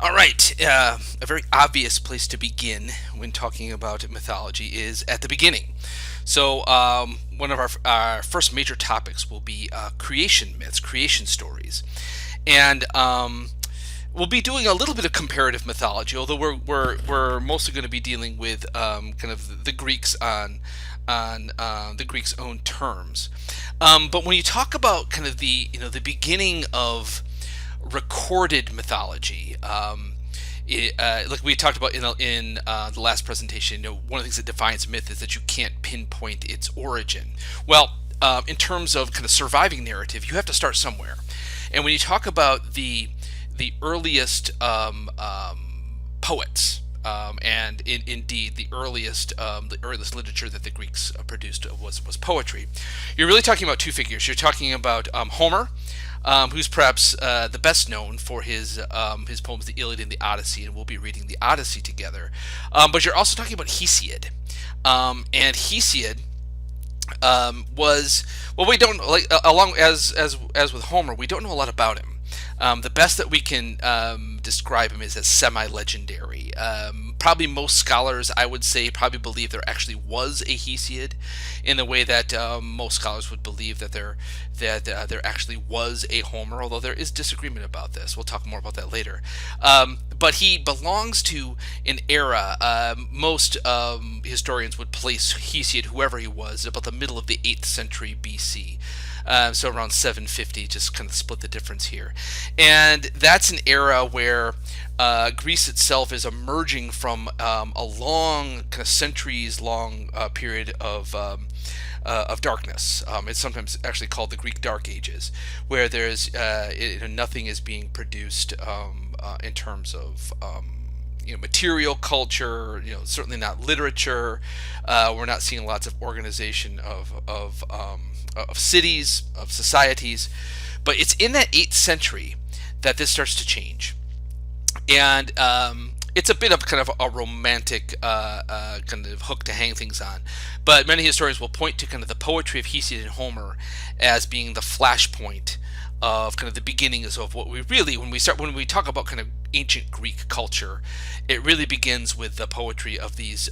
All right, a very obvious place to begin when talking about mythology is at the beginning. So, one of our first major topics will be creation myths, creation stories, and we'll be doing a little bit of comparative mythology, although we're mostly going to be dealing with kind of the Greeks on the Greeks' own terms. But when you talk about kind of the beginning of recorded mythology. Like we talked about in the last presentation, one of the things that defines myth is that you can't pinpoint its origin. Well, in terms of kind of surviving narrative, you have to start somewhere. And when you talk about the earliest poets, and indeed the earliest literature that the Greeks produced was poetry. You're really talking about two figures. You're talking about Homer, who's perhaps the best known for his poems, the Iliad and the Odyssey, and we'll be reading the Odyssey together. But you're also talking about Hesiod, and Hesiod was, well, we don't like along as with Homer, we don't know a lot about him. The best that we can describe him is as semi-legendary. Probably most scholars, I would say, probably believe there actually was a Hesiod, in the way that most scholars would believe that there actually was a Homer. Although there is disagreement about this, we'll talk more about that later. But he belongs to an era. Most historians would place Hesiod, whoever he was, about the middle of the 8th century BC. So around 750, just kind of split the difference here. And that's an era where Greece itself is emerging from a long, kind of centuries long period of darkness. It's sometimes actually called the Greek Dark Ages, where there's nothing is being produced in terms of material culture. Certainly not literature. We're not seeing lots of organization of cities, of societies, but it's in that 8th century that this starts to change, and it's a bit of kind of a romantic kind of hook to hang things on. But many historians will point to kind of the poetry of Hesiod and Homer as being the flashpoint of kind of the beginnings of what we really, when we talk about kind of ancient Greek culture, it really begins with the poetry of these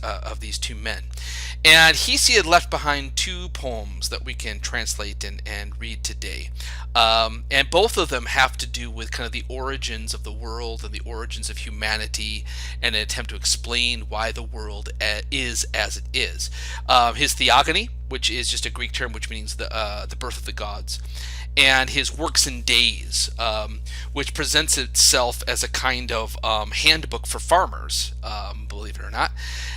two men. And Hesiod left behind two poems that we can translate and read today. And both of them have to do with kind of the origins of the world and the origins of humanity, and an attempt to explain why the world is as it is. His Theogony, which is just a Greek term which means the birth of the gods, and his Works and Days, which presents itself as a kind of handbook for farmers, believe it or not.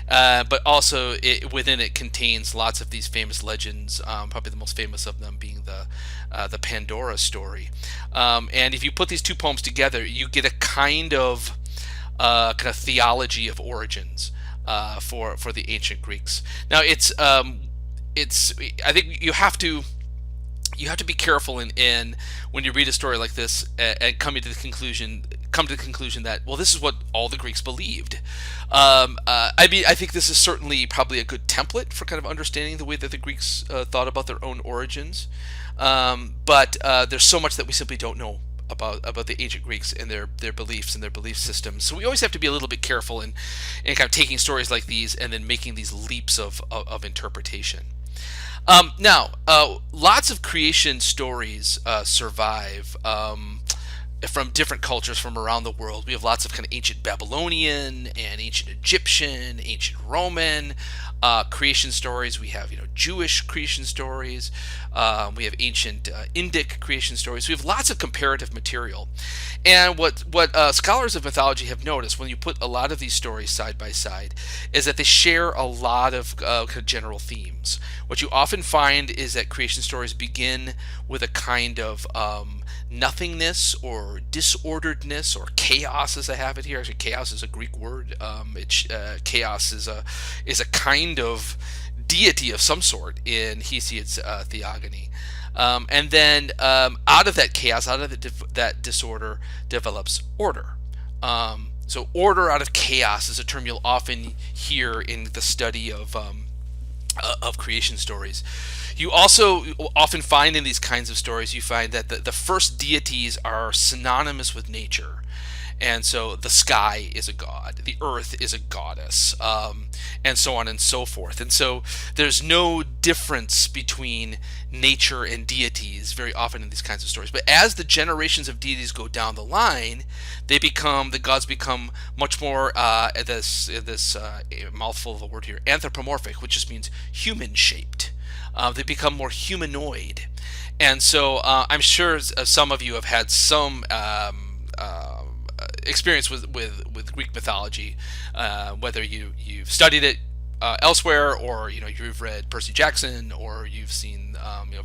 But also within it contains lots of these famous legends, probably the most famous of them being the Pandora story. And if you put these two poems together, you get a kind of theology of origins for the ancient Greeks. Now it's I think you have to be careful in when you read a story like this, and come to the conclusion that, well, this is what all the Greeks believed. I mean, I think this is certainly probably a good template for kind of understanding the way that the Greeks thought about their own origins. But there's so much that we simply don't know about the ancient Greeks and their beliefs and their belief systems. So we always have to be a little bit careful in kind of taking stories like these and then making these leaps of interpretation. Now, lots of creation stories survive from different cultures from around the world. We have lots of kind of ancient Babylonian and ancient Egyptian, ancient Roman creation stories. We have Jewish creation stories. We have ancient Indic creation stories. We have lots of comparative material. And what scholars of mythology have noticed when you put a lot of these stories side by side is that they share a lot of kind of general themes. What you often find is that creation stories begin with a kind of nothingness or disorderedness or chaos, as I have it here. Actually, chaos is a Greek word. Chaos is a kind of deity of some sort in Hesiod's Theogony. And then out of that chaos, out of that disorder, develops order. So order out of chaos is a term you'll often hear in the study of creation stories. You also often find in these kinds of stories, you find that the first deities are synonymous with nature. And so the sky is a god, the earth is a goddess, and so on and so forth. And so there's no difference between nature and deities very often in these kinds of stories. But as the generations of deities go down the line, the gods become much more this mouthful of a word here, anthropomorphic, which just means human shaped. They become more humanoid. And so I'm sure some of you have had some experience with Greek mythology, whether you've studied it elsewhere, or you've read Percy Jackson, or you've seen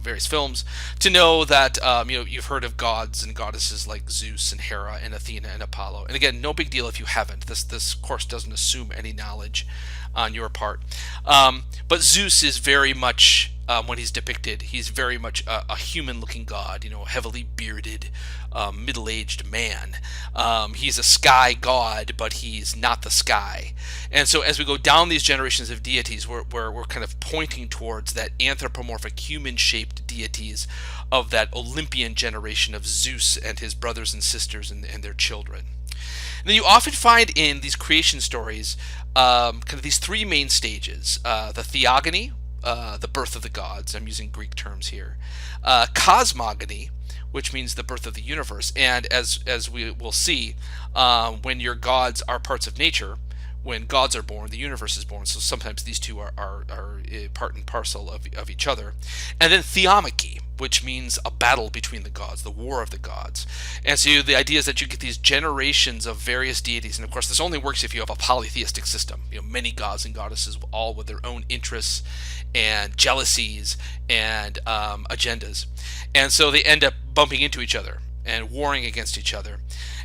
various films, to know that you've heard of gods and goddesses like Zeus and Hera and Athena and Apollo. And again, no big deal if you haven't. This course doesn't assume any knowledge on your part. But Zeus is very much, when he's depicted, he's very much a human-looking god, heavily bearded, middle-aged man. He's a sky god, but he's not the sky. And so as we go down these generations of deities, we're kind of pointing towards that anthropomorphic, human-shaped deities of that Olympian generation of Zeus and his brothers and sisters and their children. And then you often find in these creation stories kind of these three main stages: the theogony, the birth of the gods. I'm using Greek terms here. Cosmogony, which means the birth of the universe. And as we will see, when your gods are parts of nature, when gods are born, the universe is born. So sometimes these two are part and parcel of each other. And then theomachy, which means a battle between the gods, the war of the gods. And so the idea is that you get these generations of various deities. And of course, this only works if you have a polytheistic system. Many gods and goddesses, all with their own interests and jealousies and agendas. And so they end up bumping into each other and warring against each other.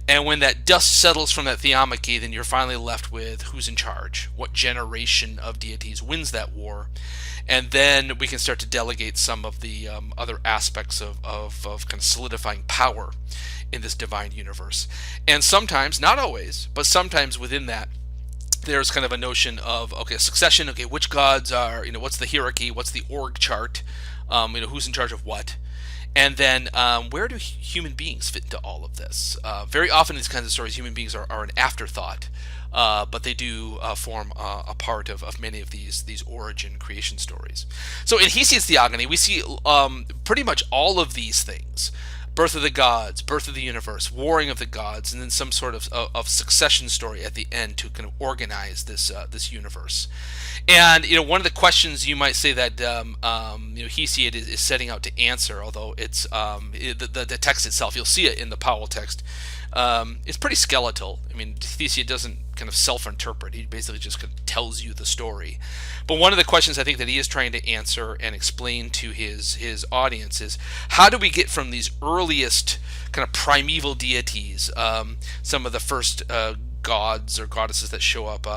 And when that dust settles from that theomachy, then you're finally left with who's in charge, what generation of deities wins that war. And then we can start to delegate some of the other aspects of kind of solidifying power in this divine universe. And sometimes, not always, but sometimes within that, there's kind of a notion of, okay, succession, okay, which gods are, what's the hierarchy, what's the org chart, who's in charge of what. And then where do human beings fit into all of this? Very often in these kinds of stories, human beings are an afterthought, but they do form a part of many of these origin creation stories. So in Hesiod's Theogony, we see pretty much all of these things: birth of the gods, birth of the universe, warring of the gods, and then some sort of succession story at the end to kind of organize this universe. And one of the questions you might say that Hesiod is setting out to answer, although it's the text itself, you'll see it in the Powell text, it's pretty skeletal. I mean, Hesiod doesn't kind of self-interpret. He basically just kind of tells you the story. But one of the questions I think that he is trying to answer and explain to his audience is, how do we get from these earliest kind of primeval deities, some of the first gods or goddesses that show up,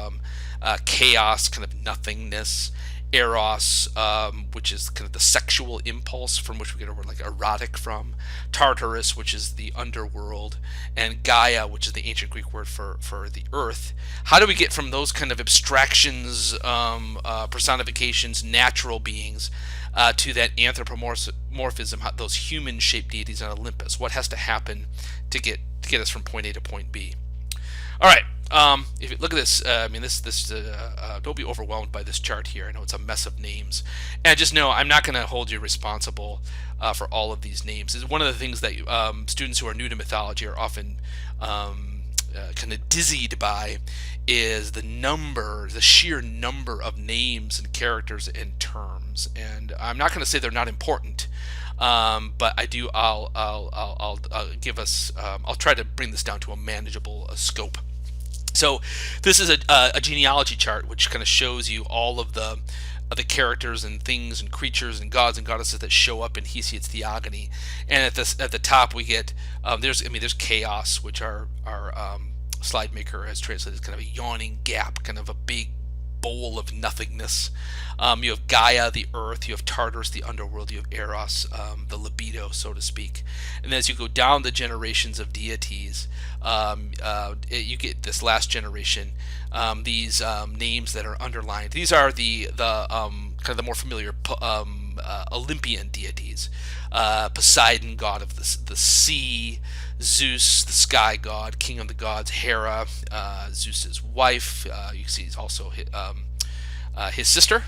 chaos, kind of nothingness; eros, which is kind of the sexual impulse from which we get a word like erotic from; Tartarus, which is the underworld; and Gaia, which is the ancient Greek word for the earth. How do we get from those kind of abstractions, personifications, natural beings, to that anthropomorphism, those human-shaped deities on Olympus? What has to happen to get us from point A to point B? All right. If you look at this, don't be overwhelmed by this chart here. I know it's a mess of names, and just know I'm not going to hold you responsible for all of these names. It's one of the things that students who are new to mythology are often kind of dizzied by, is the sheer number of names and characters and terms. And I'm not going to say they're not important, but I do. I'll give us. I'll try to bring this down to a manageable scope. So this is a genealogy chart which kind of shows you all of the characters and things and creatures and gods and goddesses that show up in Hesiod's Theogony. And at the top we get there's chaos, which our slide maker has translated as kind of a yawning gap, kind of a big bowl of nothingness. You have Gaia, the earth; you have Tartarus, the underworld; you have Eros, the libido, so to speak. And then as you go down the generations of deities, you get this last generation, these names that are underlined. These are the kind of the more familiar Olympian deities: Poseidon, god of the sea; Zeus, the sky god, king of the gods, Hera, Zeus's wife. You can see he's also his sister,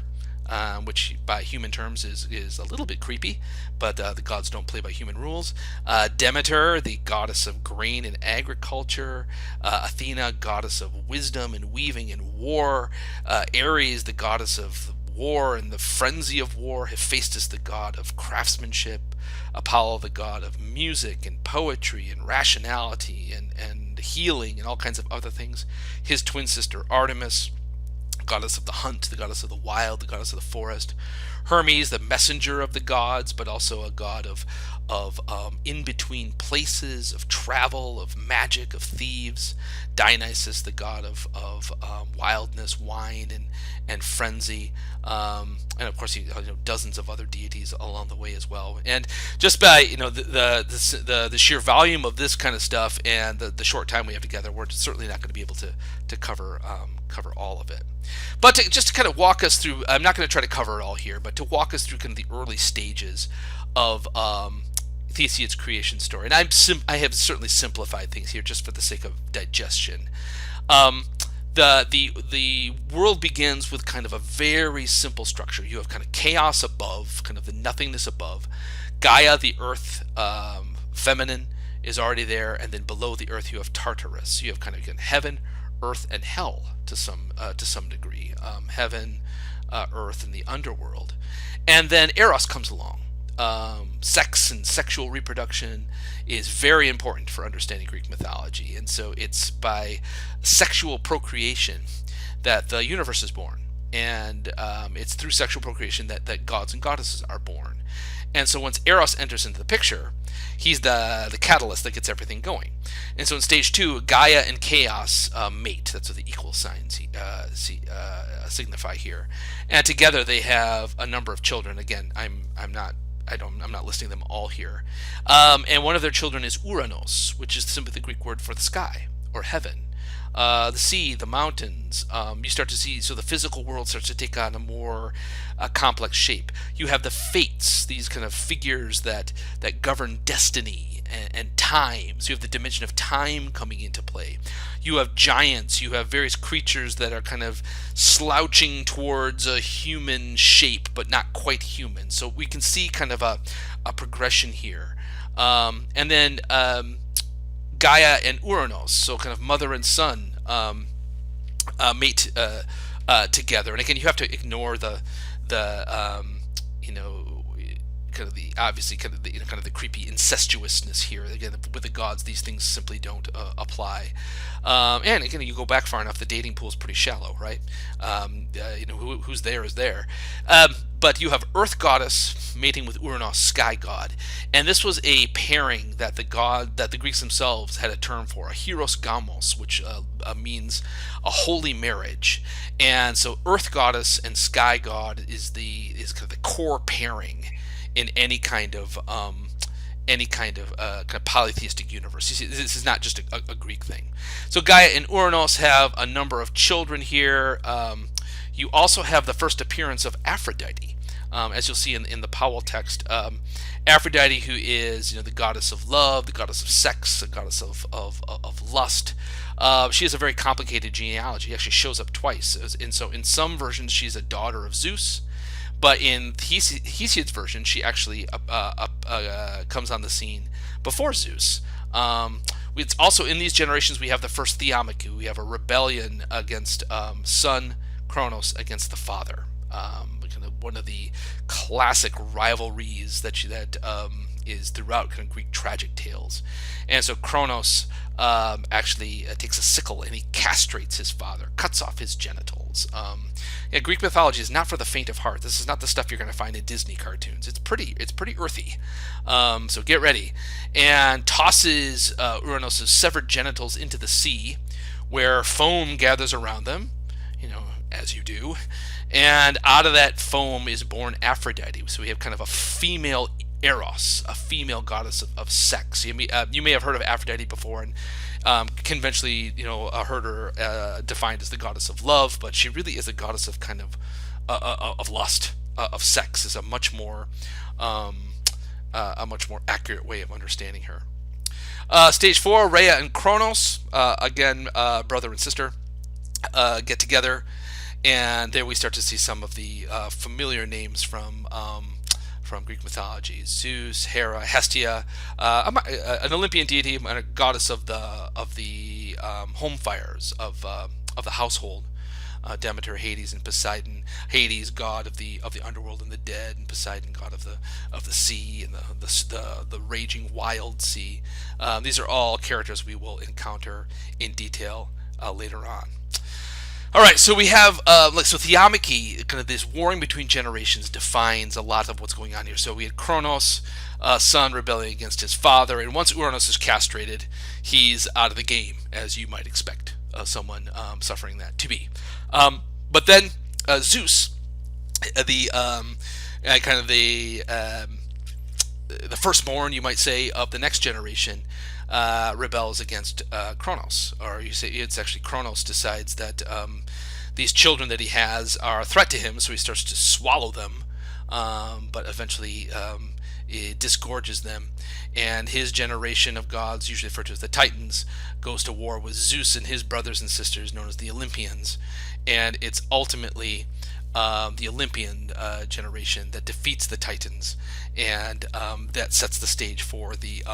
which by human terms is a little bit creepy, but the gods don't play by human rules. Demeter, the goddess of grain and agriculture. Athena, goddess of wisdom and weaving and war. Ares, the goddess of war and the frenzy of war. Hephaestus, the god of craftsmanship. Apollo, the god of music and poetry and rationality and healing and all kinds of other things. His twin sister Artemis, goddess of the hunt, the goddess of the wild, the goddess of the forest. Hermes, the messenger of the gods, but also a god of in between places, of travel, of magic, of thieves. Dionysus, the god of wildness, wine, and frenzy. And of course, dozens of other deities along the way as well. And just by the sheer volume of this kind of stuff and the short time we have together, we're certainly not going to be able to cover all of it. But just to kind of walk us through, I'm not going to try to cover it all here, but to walk us through kind of the early stages of Hesiod's creation story. And I have certainly simplified things here just for the sake of digestion. The world begins with kind of a very simple structure. You have kind of chaos above, kind of the nothingness above. Gaia, the earth, feminine, is already there, and then below the earth you have Tartarus. You have kind of again heaven, earth, and hell to some degree. Heaven, earth, and the underworld, and then Eros comes along. Sex and sexual reproduction is very important for understanding Greek mythology, and so it's by sexual procreation that the universe is born, and it's through sexual procreation that gods and goddesses are born. And so once Eros enters into the picture, he's the catalyst that gets everything going. And so in stage 2, Gaia and Chaos mate. That's what the equal signs signify here. And together they have a number of children. Again, I'm not listing them all here. And one of their children is Uranos, which is simply the Greek word for the sky or heaven. The sea, the mountains, you start to see, so the physical world starts to take on a more complex shape. You have the fates, these kind of figures that govern destiny and times. You have the dimension of time coming into play. You have giants, you have various creatures that are kind of slouching towards a human shape, but not quite human. So we can see kind of a progression here. And then Gaia and Uranos, so kind of mother and son, mate together. And again, you have to ignore the kind of the obviously kind of the creepy incestuousness here. Again, with the gods, these things simply don't apply. And again, you go back far enough, the dating pool is pretty shallow, right? Who's there is there. But you have Earth Goddess mating with Uranos, Sky God, and this was a pairing that the Greeks themselves had a term for, a hieros gamos, which means a holy marriage. And so Earth Goddess and Sky God is kind of the core pairing in any kind of polytheistic universe. You see, this is not just a Greek thing. So Gaia and Uranos have a number of children here. You also have the first appearance of Aphrodite, as you'll see in the Powell text. Aphrodite, who is the goddess of love, the goddess of sex, the goddess of lust. She has a very complicated genealogy. She actually shows up twice, and so in some versions she's a daughter of Zeus. But in Hesiod's version, she actually comes on the scene before Zeus. It's also in these generations we have the first THEOMACHY. We have a rebellion against son Kronos against the father. One of the classic rivalries that is throughout kind of Greek tragic tales. And so Kronos actually takes a sickle and he castrates his father, cuts off his genitals. Greek mythology is not for the faint of heart. This is not the stuff you're going to find in Disney cartoons. It's pretty earthy. So get ready. And tosses Uranos' severed genitals into the sea, where foam gathers around them, as you do. And out of that foam is born Aphrodite. So we have kind of a female Eros, a female goddess of sex. You may have heard of Aphrodite before, and conventionally, heard her defined as the goddess of love, but she really is a goddess of kind of lust, of sex. Is a much more accurate way of understanding her. Stage 4, Rhea and Kronos, again, brother and sister, get together, and there we start to see some of the familiar names from Greek mythology: Zeus, Hera, Hestia, an Olympian deity and a goddess of the home fires of the household. Demeter, Hades, and Poseidon. Hades, god of the underworld and the dead, and Poseidon, god of the sea and the raging wild sea. These are all characters we will encounter in detail later on. All right, so we have so Theomachy, kind of this warring between generations, defines a lot of what's going on here. So we had Kronos, son rebelling against his father, and once Uranus is castrated, he's out of the game, as you might expect someone suffering that to be. But then Zeus, the kind of the firstborn, you might say, of the next generation, rebels against Kronos, or you say it's actually Kronos decides that these children that he has are a threat to him, so he starts to swallow them, but eventually it disgorges them, and his generation of gods, usually referred to as the Titans, goes to war with Zeus and his brothers and sisters, known as the Olympians, and it's ultimately the Olympian generation that defeats the Titans, and that sets the stage for the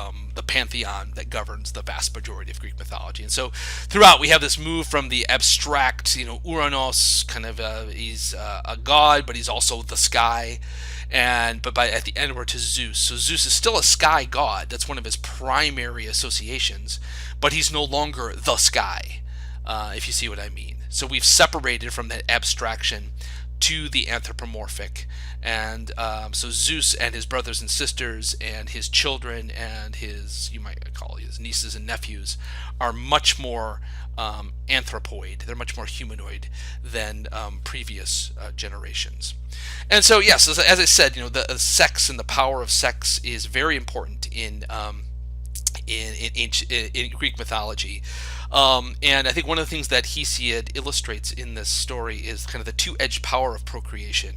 pantheon that governs the vast majority of Greek mythology. And so throughout we have this move from the abstract, Uranos, kind of he's a god, but he's also the sky, but at the end we're to Zeus. So Zeus is still a sky god. That's one of his primary associations, but he's no longer the sky, if you see what I mean. So we've separated from that abstraction to the anthropomorphic, and so Zeus and his brothers and sisters and his children and his, you might call his nieces and nephews, are much more anthropoid. They're much more humanoid than previous generations. And so yes, as I said, the sex and the power of sex is very important in Greek mythology. And I think one of the things that Hesiod illustrates in this story is kind of the two-edged power of procreation.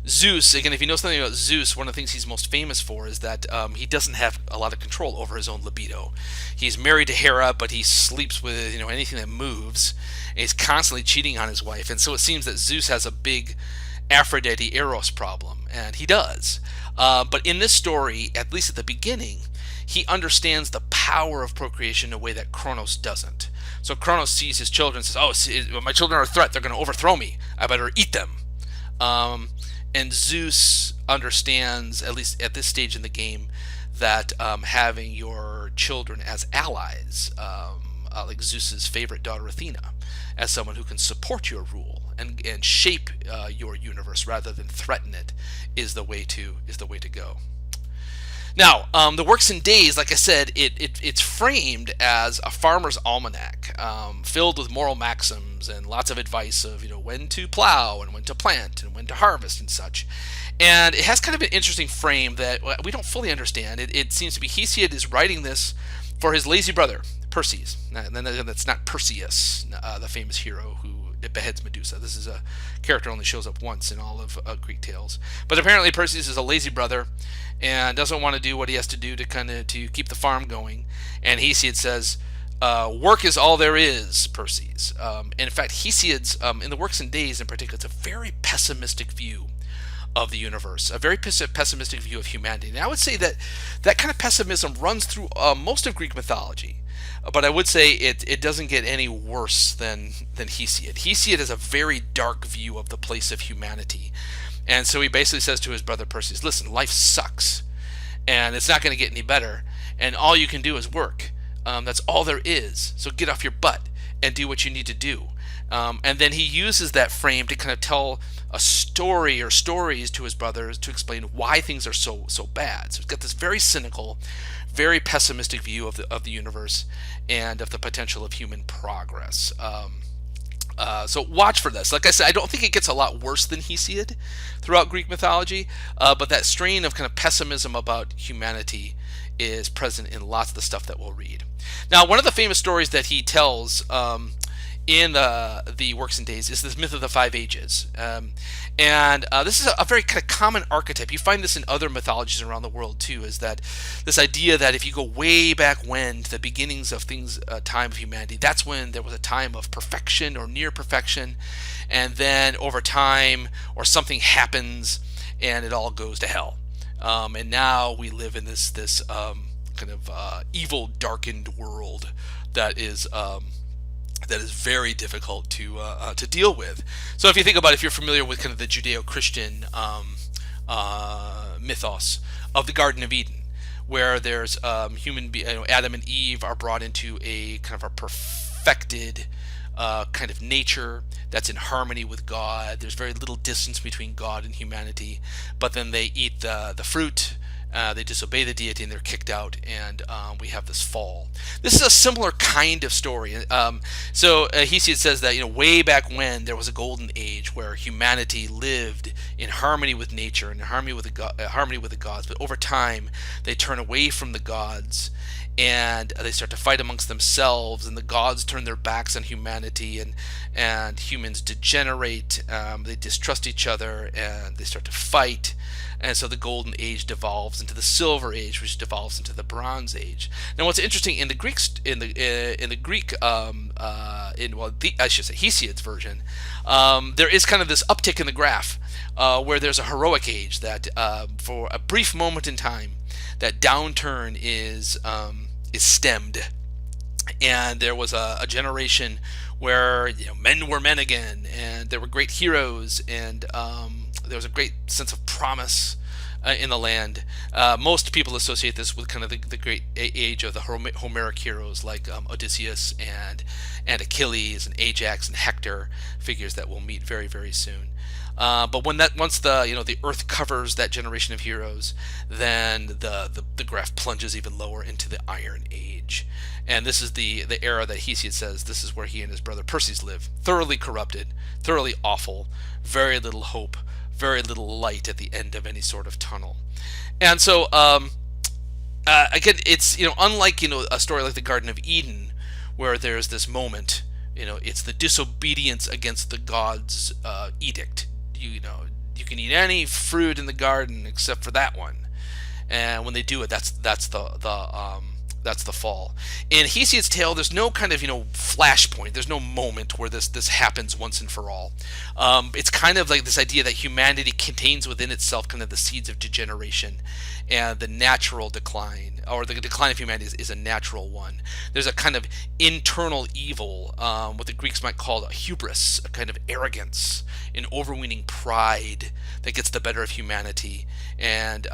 Zeus, again, if you know something about Zeus, one of the things he's most famous for is that he doesn't have a lot of control over his own libido. He's married to Hera, but he sleeps with anything that moves, and he's constantly cheating on his wife. And so it seems that Zeus has a big Aphrodite Eros problem, and he does. But in this story, at least at the beginning, he understands the power of procreation in a way that Kronos doesn't. So Kronos sees his children and says, my children are a threat. They're going to overthrow me. I better eat them. And Zeus understands, at least at this stage in the game, that having your children as allies, like Zeus's favorite daughter Athena, as someone who can support your rule and shape your universe rather than threaten it, is the way to go. Now, the Works and Days, like I said, it's framed as a farmer's almanac, filled with moral maxims and lots of advice of when to plow and when to plant and when to harvest and such. And it has kind of an interesting frame that we don't fully understand. It seems to be Hesiod is writing this for his lazy brother, Perseus. That's not Perseus, the famous hero who beheads Medusa. This is a character only shows up once in all of Greek tales. But apparently Perseus is a lazy brother and doesn't want to do what he has to do to keep the farm going. And Hesiod says, work is all there is, Perseus. And in fact, Hesiod's, in the Works and Days in particular, it's a very pessimistic view of the universe, a very pessimistic view of humanity. And I would say that kind of pessimism runs through most of Greek mythology. But I would say it doesn't get any worse than Hesiod. Hesiod has a very dark view of the place of humanity. And so he basically says to his brother Perseus, listen, life sucks, and it's not going to get any better, and all you can do is work. That's all there is. So get off your butt and do what you need to do. And then he uses that frame to kind of tell a story or stories to his brothers to explain why things are so bad. So he's got this very cynical, very pessimistic view of the universe and of the potential of human progress. So watch for this. Like I said, I don't think it gets a lot worse than Hesiod throughout Greek mythology, but that strain of kind of pessimism about humanity is present in lots of the stuff that we'll read. Now, one of the famous stories that he tells in the Works and Days is this myth of the five ages, and this is a very kind of common archetype. You find this in other mythologies around the world too. Is that this idea that if you go way back when to the beginnings of things, time of humanity, that's when there was a time of perfection or near perfection, and then over time or something happens and it all goes to hell. And now we live in this kind of evil, darkened world that is very difficult to deal with. So if you think about, if you're familiar with kind of the Judeo-Christian mythos of the Garden of Eden, where there's Adam and Eve are brought into a kind of a perfected kind of nature that's in harmony with God. There's very little distance between God and humanity, but then they eat the fruit. They disobey the deity and they're kicked out, and we have this fall. This is a similar kind of story. So Hesiod says that way back when there was a golden age where humanity lived in harmony with nature and in harmony with the gods. But over time, they turn away from the gods and they start to fight amongst themselves, and the gods turn their backs on humanity, and humans degenerate. They distrust each other and they start to fight. And so the golden age devolves into the silver age, which devolves into the bronze age. Now, what's interesting in the Greeks, in the Greek, I should say Hesiod's version, there is kind of this uptick in the graph, where there's a heroic age that, for a brief moment in time, that downturn is stemmed, and there was a generation where men were men again, and there were great heroes, and there was a great sense of promise in the land. Most people associate this with kind of the great age of the Homeric heroes like Odysseus and Achilles and Ajax and Hector, figures that we'll meet very, very soon. But once the earth covers that generation of heroes, then the graph plunges even lower into the Iron Age, and this is the era that Hesiod says this is where he and his brother Perseus live, thoroughly corrupted, thoroughly awful, very little hope, very little light at the end of any sort of tunnel. And so again, it's unlike a story like the Garden of Eden, where there's this moment, it's the disobedience against the gods' edict. You can eat any fruit in the garden except for that one, and when they do it, that's the fall. In Hesiod's tale, there's no kind of flashpoint. There's no moment where this happens once and for all. It's kind of like this idea that humanity contains within itself kind of the seeds of degeneration, and the natural decline, or the decline of humanity is a natural one. There's a kind of internal evil, what the Greeks might call a hubris, a kind of arrogance, an overweening pride that gets the better of humanity, and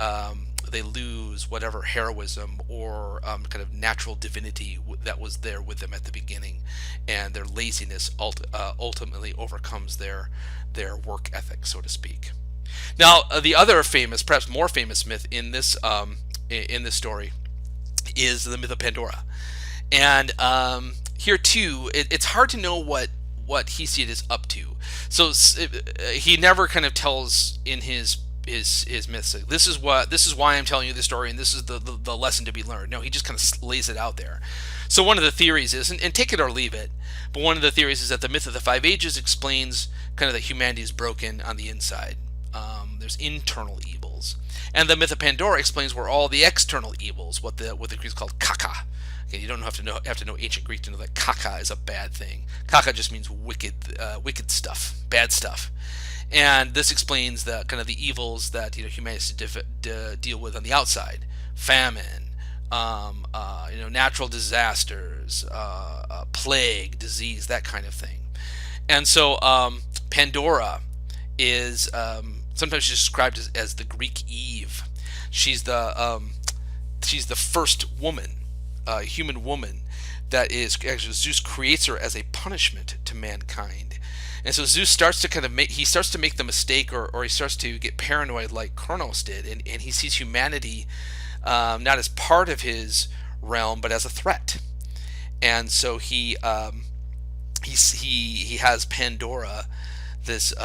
they lose whatever heroism or kind of natural divinity that was there with them at the beginning, and their laziness ultimately overcomes their work ethic, so to speak. Now, the other famous, perhaps more famous myth in this story is the myth of Pandora, and here too, it's hard to know what Hesiod is up to. So he never kind of tells in his myths, this is why I'm telling you this story, and this is the lesson to be learned. No, he just kind of lays it out there. So one of the theories is, and take it or leave it, but one of the theories is that the myth of the five ages explains kind of that humanity is broken on the inside. There's internal evils, and the myth of Pandora explains where all the external evils, what the Greeks called kaka. Okay, you don't have to know ancient Greek to know that kaka is a bad thing. Kaka just means wicked stuff, bad stuff. And this explains the kind of the evils that humanity has to deal with on the outside: famine, natural disasters, plague, disease, that kind of thing. And so Pandora is sometimes she's described as the Greek Eve. She's the first woman, human woman, that is actually Zeus creates her as a punishment to mankind. And so Zeus starts to make the mistake, or he starts to get paranoid like Kronos did, and he sees humanity not as part of his realm but as a threat. And so he has Pandora, this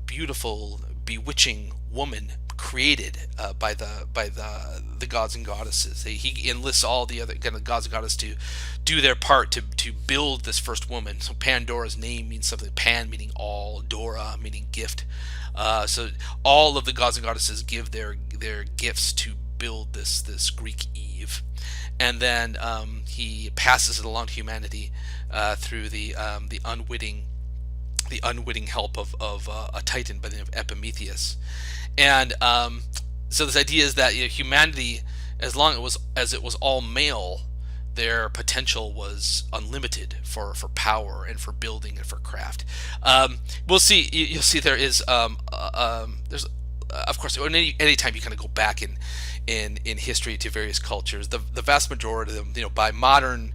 beautiful, bewitching woman, created by the gods and goddesses. He enlists all the other kind of gods and goddesses to do their part to build this first woman. So Pandora's name means something. Pan meaning all, Dora meaning gift. So all of the gods and goddesses give their gifts to build this Greek Eve, and then he passes it along to humanity through the unwitting help of a titan by the name of Epimetheus. And so this idea is that humanity, as long as it was all male, their potential was unlimited for power and for building and for craft. We'll see. You'll see there is there's of course any time you kind of go back in history to various cultures, the vast majority of them, by modern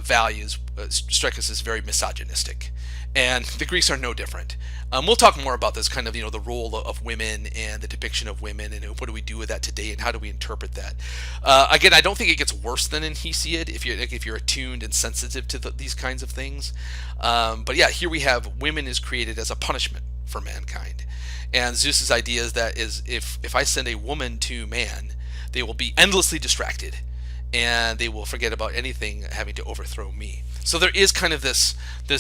values, strike us as very misogynistic, and the Greeks are no different. We'll talk more about this kind of the role of women and the depiction of women, and what do we do with that today, and how do we interpret that. Again, I don't think it gets worse than in Hesiod if you're attuned and sensitive to these kinds of things. But yeah, here we have women is created as a punishment for mankind, and Zeus's idea is that if I send a woman to man, they will be endlessly distracted, and they will forget about anything having to overthrow me. So there is kind of this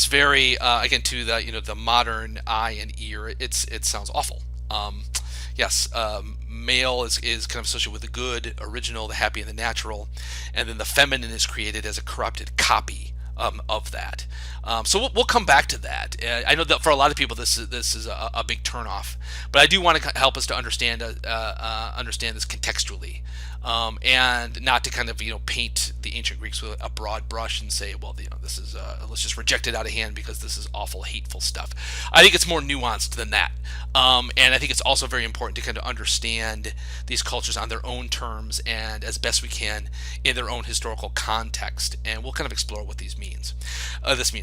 very again, to the modern eye and ear, it sounds awful. Yes, male is kind of associated with the good, original, the happy, and the natural, and then the feminine is created as a corrupted copy of that. So we'll come back to that. I know that for a lot of people this is a big turnoff, but I do want to help us to understand this contextually, and not to kind of paint the ancient Greeks with a broad brush and say, well, this is let's just reject it out of hand because this is awful, hateful stuff. I think it's more nuanced than that, and I think it's also very important to kind of understand these cultures on their own terms and as best we can in their own historical context, and we'll kind of explore what this means.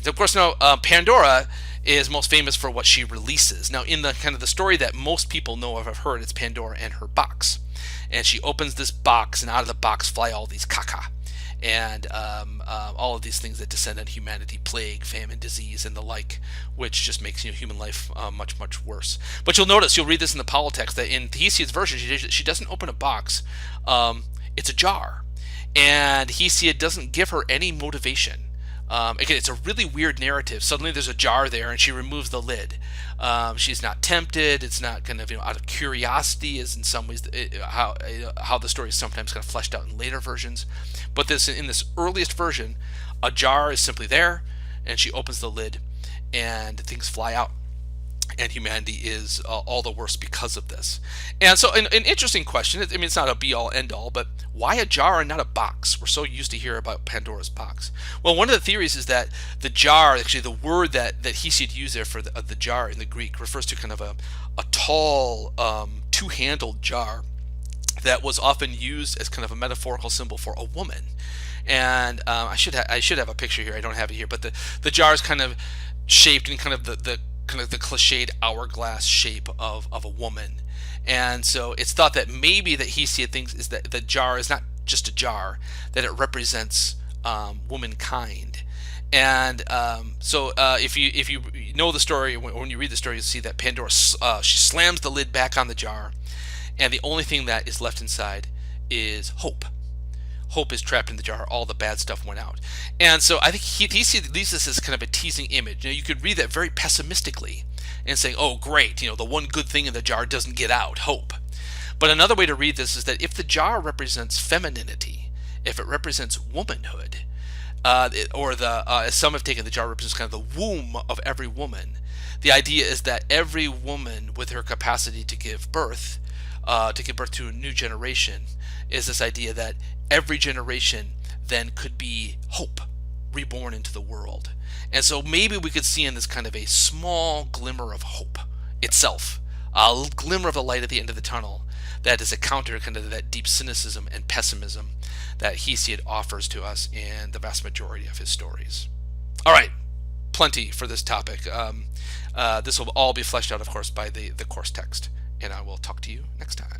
Of course, now Pandora is most famous for what she releases. Now, in the kind of the story that most people know of, have heard, it's Pandora and her box, and she opens this box, and out of the box fly all these caca, and all of these things that descend on humanity: plague, famine, disease, and the like, which just makes human life much worse. But you'll notice, you'll read this in the Polytext, that in Hesiod's version, she doesn't open a box; it's a jar, and Hesiod doesn't give her any motivation. Again, it's a really weird narrative. Suddenly there's a jar there, and she removes the lid. She's not tempted. It's not kind of out of curiosity, as in some ways how the story is sometimes kind of fleshed out in later versions. But in this earliest version, a jar is simply there, and she opens the lid, and things fly out. And humanity is all the worse because of this. And so an interesting question, I mean, it's not a be-all, end-all, but why a jar and not a box? We're so used to hear about Pandora's box. Well, one of the theories is that the jar, actually the word that Hesiod used there for the jar in the Greek, refers to kind of a tall, two-handled jar that was often used as kind of a metaphorical symbol for a woman. And I should have a picture here. I don't have it here, but the jar is kind of shaped in kind of the cliched hourglass shape of a woman. And so it's thought that maybe that Hesiod thinks is that the jar is not just a jar, that it represents womankind. And so if you know the story, when you read the story, you'll see that Pandora she slams the lid back on the jar, and the only thing that is left inside is hope. Hope is trapped in the jar. All the bad stuff went out. And so I think Hesiod leaves this as kind of a teasing image. You could read that very pessimistically and say, oh, great, the one good thing in the jar doesn't get out, hope. But another way to read this is that if the jar represents femininity, if it represents womanhood, or as some have taken, the jar represents kind of the womb of every woman, the idea is that every woman with her capacity to give birth to a new generation, is this idea that every generation then could be hope reborn into the world. And so maybe we could see in this kind of a small glimmer of hope itself, a glimmer of a light at the end of the tunnel, that is a counter kind of that deep cynicism and pessimism that Hesiod offers to us in the vast majority of his stories. All right, plenty for this topic. This will all be fleshed out, of course, by the course text, and I will talk to you next time.